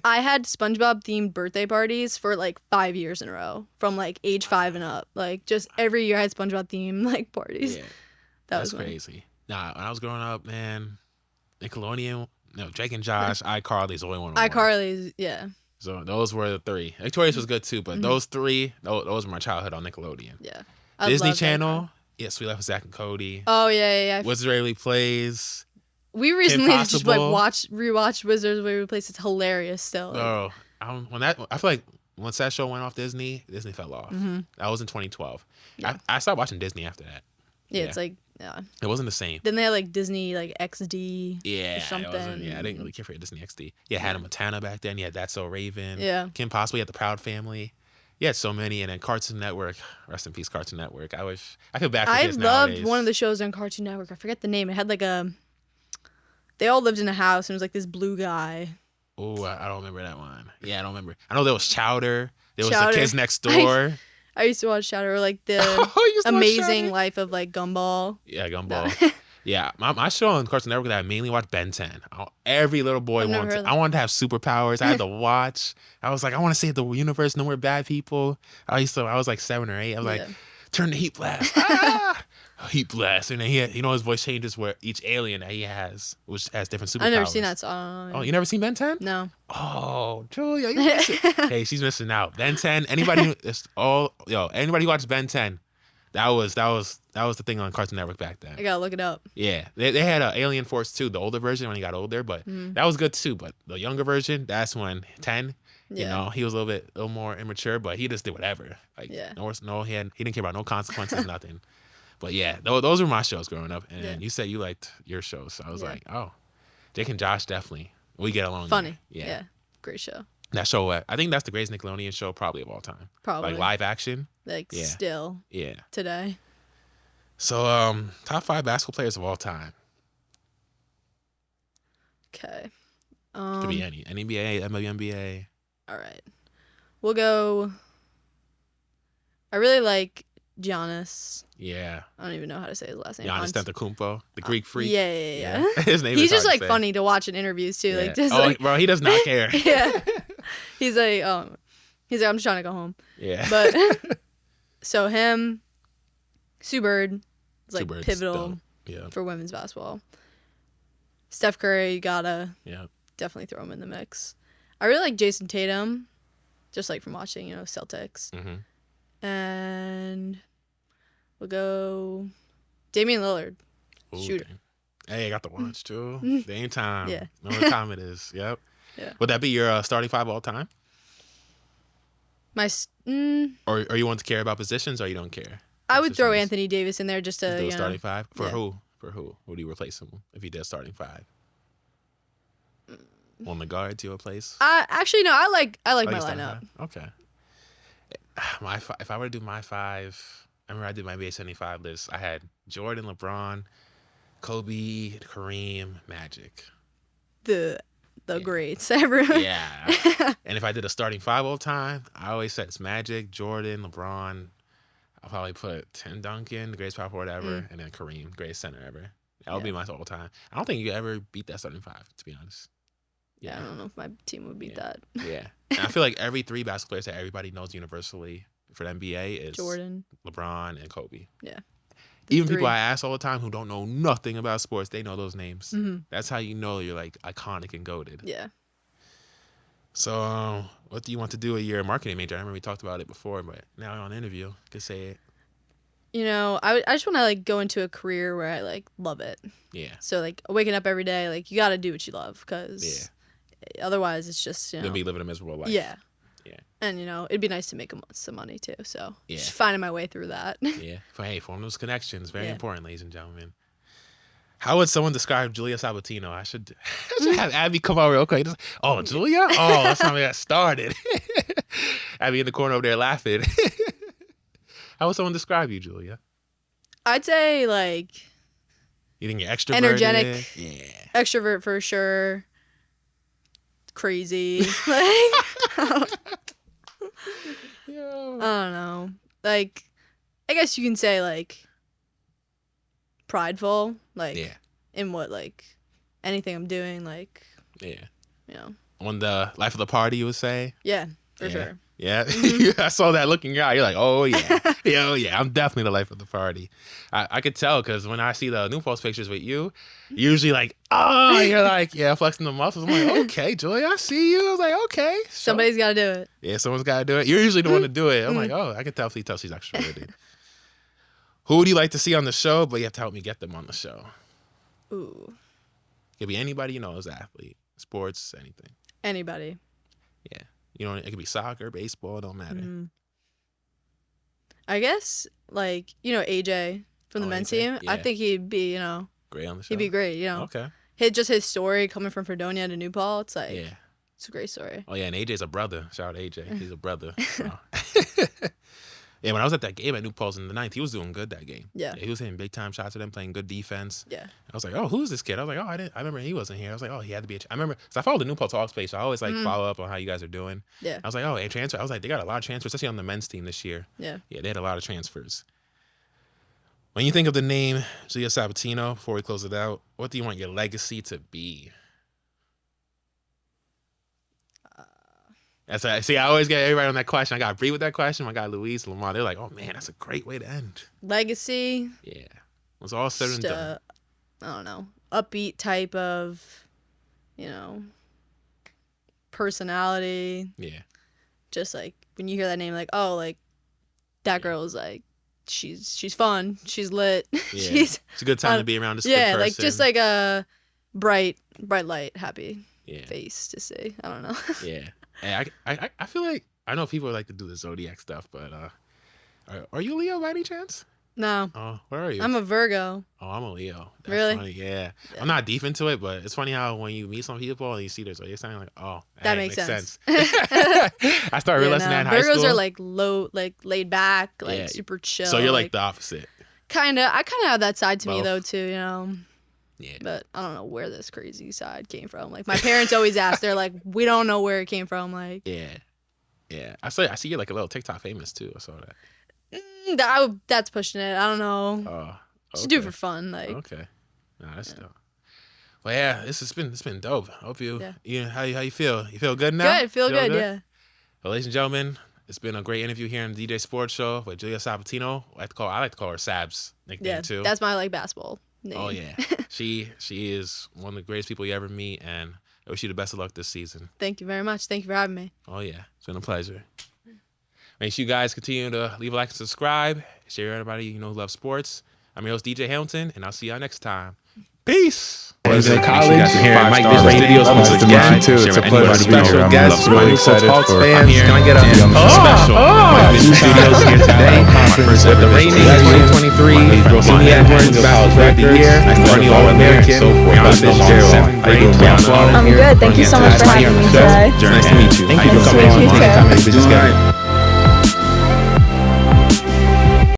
I had SpongeBob themed birthday parties for like 5 years in a row, from like age 5 and up. Like just every year I had SpongeBob themed like parties. Yeah. That That's was my- crazy. Nah, when I was growing up, man, Nickelodeon no, Drake and Josh, iCarly's the only one. I iCarly's, yeah. So those were the three. Victorious was good too, but those three, those were my childhood on Nickelodeon. Yeah. Disney Channel, yeah, Sweet Life of Zack and Cody. Oh yeah. Wizards Waverly Place. We recently just like rewatched Wizards Waverly Place. It's hilarious still. Like, I feel like once that show went off Disney fell off. That was in 2012. Yeah. I stopped watching Disney after that. Yeah, it's like it wasn't the same. Then they had like Disney like XD. Yeah, or something. I didn't really care for Disney XD. Yeah, Hannah Montana back then. You had That's So Raven. Yeah, Kim Possible. You had The Proud Family. You had so many, and then Cartoon Network. Rest in peace, Cartoon Network. I feel bad for kids nowadays. I loved one of the shows on Cartoon Network. I forget the name. It had like they all lived in a house, and it was like this blue guy. Oh, I don't remember that one. Yeah, I don't remember. I know there was Chowder. There was The Kids Next Door. I used to watch Chowder, or like the Amazing Life of like Gumball. Yeah, Gumball. Yeah, my show on Cartoon Network that I mainly watched Ben 10. Every little boy wanted. I wanted to have superpowers. I had to watch. I was like, I want to save the universe. No more bad people. I was like 7 or 8. I was like, turn the heat blast. Heat blast, and then his voice changes where each alien that he has, which has different superpowers. I've never seen that song. Oh, you never seen Ben 10? No. Oh, Julia, you missing. Hey, she's missing out. Ben 10. Anybody who watched Ben 10, that was the thing on Cartoon Network back then. I gotta look it up. Yeah, they had Alien Force 2, the older version when he got older, but that was good too. But the younger version, that's when 10. You know, he was a little more immature, but he just did whatever. Like, he didn't care about no consequences, nothing. But yeah, those were my shows growing up. And you said you liked your shows. So I was like, oh, Jake and Josh, definitely. We get along. Funny. Yeah. Great show. That show, I think that's the greatest Nickelodeon show probably of all time. Probably. Like live action. Like still. Yeah. Today. So top 5 basketball players of all time. Okay. Could be any. NBA, WNBA. All right. We'll go. I really like Giannis. Yeah. I don't even know how to say his last name. Giannis Antetokounmpo, the Greek freak. Yeah. His name He's is just hard like to say. funny to watch in interviews too. Yeah. Like just bro, he does not care. Yeah. He's like, I'm just trying to go home. Yeah. But so him, Sue Bird is like Bird's pivotal for women's basketball. Steph Curry, gotta definitely throw him in the mix. I really like Jason Tatum, just like from watching, Celtics. Mm-hmm. And we'll go Damian Lillard. Ooh, shooter. Hey, I got the watch too. Dame time. Yeah. Know what time it is. Yep. Yeah. Would that be your starting 5 all time? Or you want to care about positions, or you don't care? I would throw Anthony Davis in there just to do a starting 5 for who? For who? Would you replace him if he did starting 5? On the guards, you replace? Actually, no. I like my lineup. Okay. If I were to do my 5, I remember I did my NBA 75 list. I had Jordan, LeBron, Kobe, Kareem, Magic. The greats, everyone. Yeah. And if I did a starting 5 all time, I always said it's Magic, Jordan, LeBron. I'll probably put Tim Duncan, the greatest power forward ever, and then Kareem, greatest center ever. That would be my all time. I don't think you ever beat that starting 5, to be honest. Yeah, I don't know if my team would beat that. Yeah. And I feel like every 3 basketball players that everybody knows universally for the NBA is Jordan, LeBron, and Kobe. Yeah. Even 3. People I ask all the time who don't know nothing about sports, they know those names. Mm-hmm. That's how you know you're like iconic and goated. Yeah. So, what do you want to do at your marketing major? I remember we talked about it before, but now on an interview, you could say it. I just want to like go into a career where I like love it. Yeah. So like waking up every day, like you got to do what you love, because otherwise it's just You'll be living a miserable life. Yeah. Yeah. And it'd be nice to make some money too. So just finding my way through that. Yeah. Form those connections. Very important, ladies and gentlemen. How would someone describe Julia Sabatino? I should have Abby come over real quick. Oh, Julia? Oh, that's how we got started. Abby in the corner over there laughing. How would someone describe you, Julia? I'd say like you think you're extroverted? Energetic. Yeah. Extrovert for sure. Crazy. I don't know. Like, I guess you can say like prideful, like in what like anything I'm doing, like on the life of the party, you would say. Yeah, for sure. Yeah, I saw that look in your eye. You're like, oh yeah, yeah, I'm definitely the life of the party. I could tell because when I see the New Paltz pictures with you, usually like, oh, you're like, yeah, flexing the muscles. I'm like, okay, Julia, I see you. I was like, okay, Somebody's got to do it. Yeah, someone's got to do it. You're usually the one to do it. I'm like, oh, I can tell she's extroverted. Who would you like to see on the show? But you have to help me get them on the show. Ooh. It could be anybody you know as an athlete, sports, anything. Anybody. Yeah. You know, it could be soccer, baseball, don't matter. I guess, like, AJ from the men's team. Yeah. I think he'd be, great on the show. He'd be great, Okay. His story coming from Fredonia to New Paltz, like, yeah. It's a great story. Oh, yeah, and AJ's a brother. Shout out to AJ. He's a brother. So. Yeah, when I was at that game at New Paltz in the 9th, he was doing good that game. Yeah. He was hitting big-time shots to them, playing good defense. Yeah. I was like, oh, who's this kid? I was like, I remember he wasn't here. I was like, oh, he had to be I remember, because I followed the New Paltz Hawks page, so I always, follow up on how you guys are doing. Yeah. I was like, oh, and transfer. I was like, they got a lot of transfers, especially on the men's team this year. Yeah. Yeah, they had a lot of transfers. When you think of the name Julia Sabatino, before we close it out, what do you want your legacy to be? See, I always get everybody on that question. I got Bree with that question. I got Louise, Lamar. They're like, oh, man, that's a great way to end. Legacy. Yeah. It's all said and done. I don't know. Upbeat type of, personality. Yeah. Just like when you hear that name, like, oh, like that girl is like, she's fun. She's lit. Yeah. It's a good time to be around this good person. Like just like a bright light, happy yeah. face to see. I don't know. Yeah. Hey, I feel like I know people like to do the zodiac stuff, but are you a Leo by any chance? No. Oh, where are you? I'm a Virgo. Oh, I'm a Leo. That's really? Funny. Yeah. I'm not deep into it, but it's funny how when you meet some people and you see their zodiac sign, like, oh, that makes sense. I started realizing that in high school. Virgos are like laid back, like super chill. So you're like the opposite. Kinda. I kind of have that side to me though too, Yeah. But I don't know where this crazy side came from. Like my parents always ask, they're like, we don't know where it came from. Like. Yeah. Yeah. I see you're like a little TikTok famous too. I saw that. That's pushing it. I don't know. Oh. Okay. Just do it for fun. Like. Okay. Nah, that's dope. Well, yeah, it's been dope. I hope you how you feel? You feel good now? Good. Feel good. Yeah. Well, ladies and gentlemen, it's been a great interview here on the DJ Sports Show with Julia Sabatino. I like to call her Sabs nickname too. That's my basketball name. Oh yeah, she is one of the greatest people you ever meet, and I wish you the best of luck this season. Thank you very much. Thank you for having me. Oh yeah, it's been a pleasure. Make sure you guys continue to leave a like and subscribe. Share with everybody who loves sports. I'm your host DJ Hamilton, and I'll see y'all next time. Peace. Was in college here at Mike Vision Videos once again. It's a pleasure to be here. I'm really excited for Can I get a special Mike Vision Studios here today with the reigning 2023 SUNY Edwards Basketball of the Year, running All-American, I'm good. Thank you so much for having me today. Nice to meet you. Nice to meet you too.